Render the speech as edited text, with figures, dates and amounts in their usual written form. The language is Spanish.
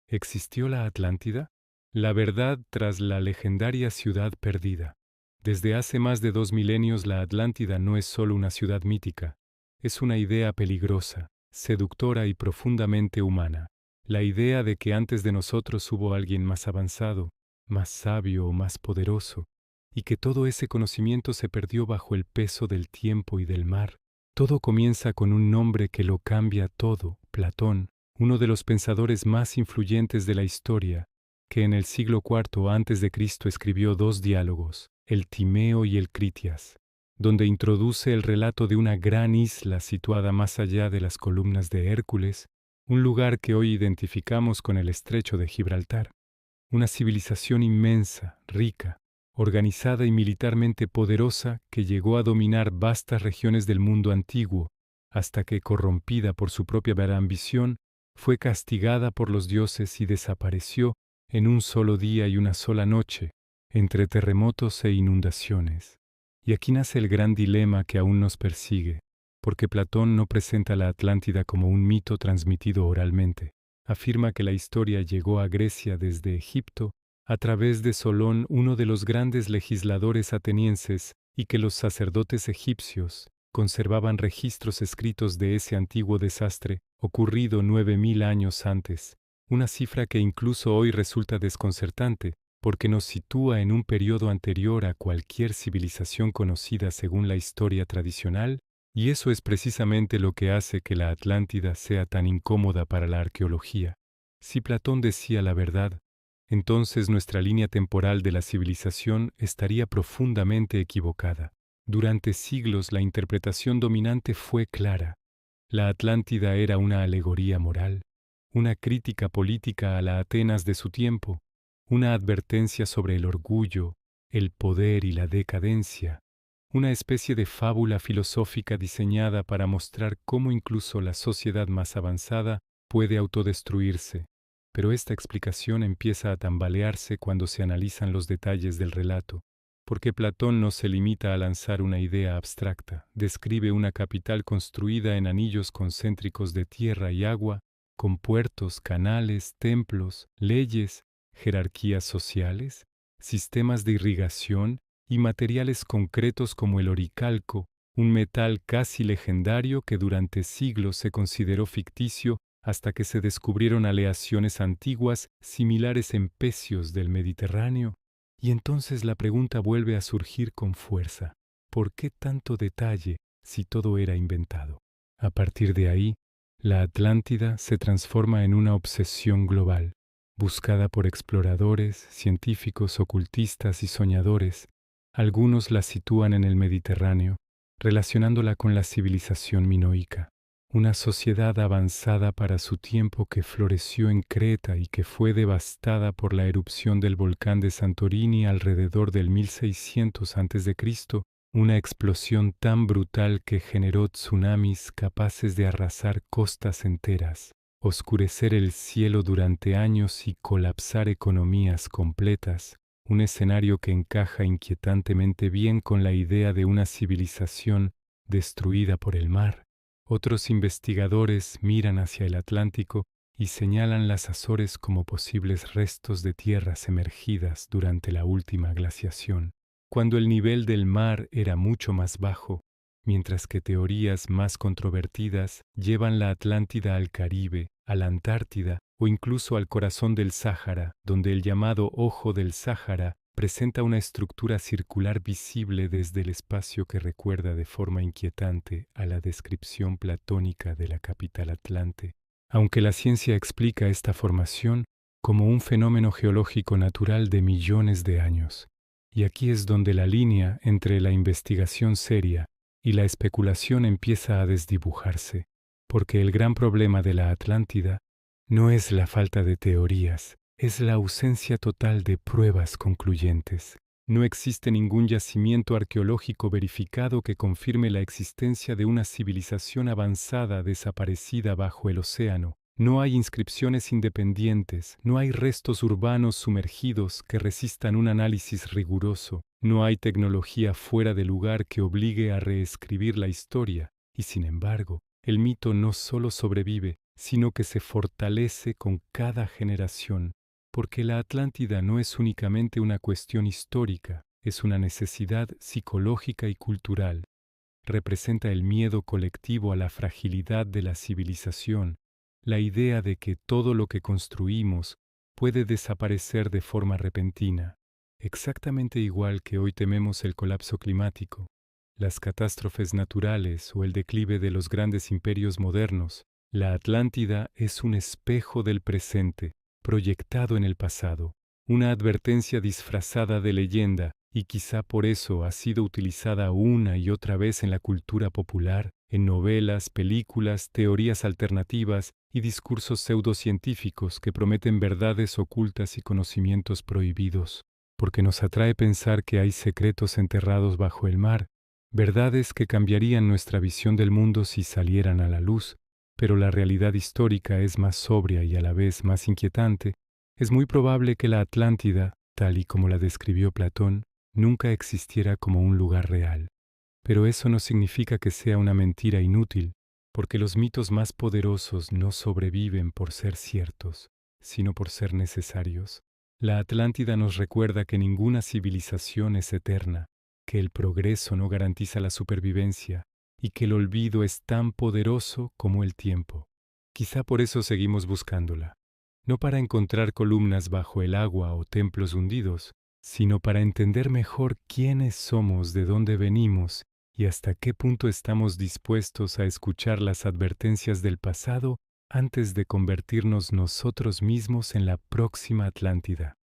¿Existió la Atlántida? La verdad tras la legendaria ciudad perdida. Desde hace más de 2 milenios la Atlántida no es solo una ciudad mítica, es una idea peligrosa, seductora y profundamente humana. La idea de que antes de nosotros hubo alguien más avanzado, más sabio o más poderoso, y que todo ese conocimiento se perdió bajo el peso del tiempo y del mar. Todo comienza con un nombre que lo cambia todo, Platón, uno de los pensadores más influyentes de la historia, que en el siglo IV a.C. escribió 2 diálogos, el Timeo y el Critias, donde introduce el relato de una gran isla situada más allá de las columnas de Hércules, un lugar que hoy identificamos con el estrecho de Gibraltar. Una civilización inmensa, rica, organizada y militarmente poderosa que llegó a dominar vastas regiones del mundo antiguo, hasta que, corrompida por su propia ambición, fue castigada por los dioses y desapareció en un solo día y una sola noche, entre terremotos e inundaciones. Y aquí nace el gran dilema que aún nos persigue, porque Platón no presenta la Atlántida como un mito transmitido oralmente. Afirma que la historia llegó a Grecia desde Egipto a través de Solón, uno de los grandes legisladores atenienses, y que los sacerdotes egipcios conservaban registros escritos de ese antiguo desastre ocurrido 9000 años antes, una cifra que incluso hoy resulta desconcertante, porque nos sitúa en un periodo anterior a cualquier civilización conocida según la historia tradicional, y eso es precisamente lo que hace que la Atlántida sea tan incómoda para la arqueología. Si Platón decía la verdad, entonces nuestra línea temporal de la civilización estaría profundamente equivocada. Durante siglos la interpretación dominante fue clara. La Atlántida era una alegoría moral, una crítica política a la Atenas de su tiempo, una advertencia sobre el orgullo, el poder y la decadencia, una especie de fábula filosófica diseñada para mostrar cómo incluso la sociedad más avanzada puede autodestruirse. Pero esta explicación empieza a tambalearse cuando se analizan los detalles del relato, porque Platón no se limita a lanzar una idea abstracta, describe una capital construida en anillos concéntricos de tierra y agua, con puertos, canales, templos, leyes, jerarquías sociales, sistemas de irrigación y materiales concretos como el oricalco, un metal casi legendario que durante siglos se consideró ficticio hasta que se descubrieron aleaciones antiguas similares en pecios del Mediterráneo. Y entonces la pregunta vuelve a surgir con fuerza: ¿por qué tanto detalle si todo era inventado? A partir de ahí, la Atlántida se transforma en una obsesión global, buscada por exploradores, científicos, ocultistas y soñadores. Algunos la sitúan en el Mediterráneo, relacionándola con la civilización minoica, una sociedad avanzada para su tiempo que floreció en Creta y que fue devastada por la erupción del volcán de Santorini alrededor del 1600 a.C., una explosión tan brutal que generó tsunamis capaces de arrasar costas enteras, oscurecer el cielo durante años y colapsar economías completas, un escenario que encaja inquietantemente bien con la idea de una civilización destruida por el mar. Otros investigadores miran hacia el Atlántico y señalan las Azores como posibles restos de tierras emergidas durante la última glaciación, cuando el nivel del mar era mucho más bajo, mientras que teorías más controvertidas llevan la Atlántida al Caribe, a la Antártida o incluso al corazón del Sáhara, donde el llamado Ojo del Sáhara presenta una estructura circular visible desde el espacio que recuerda de forma inquietante a la descripción platónica de la capital Atlante. Aunque la ciencia explica esta formación como un fenómeno geológico natural de millones de años. Y aquí es donde la línea entre la investigación seria y la especulación empieza a desdibujarse, porque el gran problema de la Atlántida no es la falta de teorías, es la ausencia total de pruebas concluyentes. No existe ningún yacimiento arqueológico verificado que confirme la existencia de una civilización avanzada desaparecida bajo el océano. No hay inscripciones independientes, no hay restos urbanos sumergidos que resistan un análisis riguroso, no hay tecnología fuera de lugar que obligue a reescribir la historia, y sin embargo, el mito no solo sobrevive, sino que se fortalece con cada generación, porque la Atlántida no es únicamente una cuestión histórica, es una necesidad psicológica y cultural. Representa el miedo colectivo a la fragilidad de la civilización, la idea de que todo lo que construimos puede desaparecer de forma repentina, exactamente igual que hoy tememos el colapso climático, las catástrofes naturales o el declive de los grandes imperios modernos. La Atlántida es un espejo del presente, proyectado en el pasado, una advertencia disfrazada de leyenda, y quizá por eso ha sido utilizada una y otra vez en la cultura popular, en novelas, películas, teorías alternativas y discursos pseudocientíficos que prometen verdades ocultas y conocimientos prohibidos, porque nos atrae pensar que hay secretos enterrados bajo el mar, verdades que cambiarían nuestra visión del mundo si salieran a la luz, pero la realidad histórica es más sobria y a la vez más inquietante. Es muy probable que la Atlántida, tal y como la describió Platón, nunca existiera como un lugar real. Pero eso no significa que sea una mentira inútil, porque los mitos más poderosos no sobreviven por ser ciertos, sino por ser necesarios. La Atlántida nos recuerda que ninguna civilización es eterna, que el progreso no garantiza la supervivencia y que el olvido es tan poderoso como el tiempo. Quizá por eso seguimos buscándola, no para encontrar columnas bajo el agua o templos hundidos, sino para entender mejor quiénes somos, de dónde venimos y hasta qué punto estamos dispuestos a escuchar las advertencias del pasado antes de convertirnos nosotros mismos en la próxima Atlántida.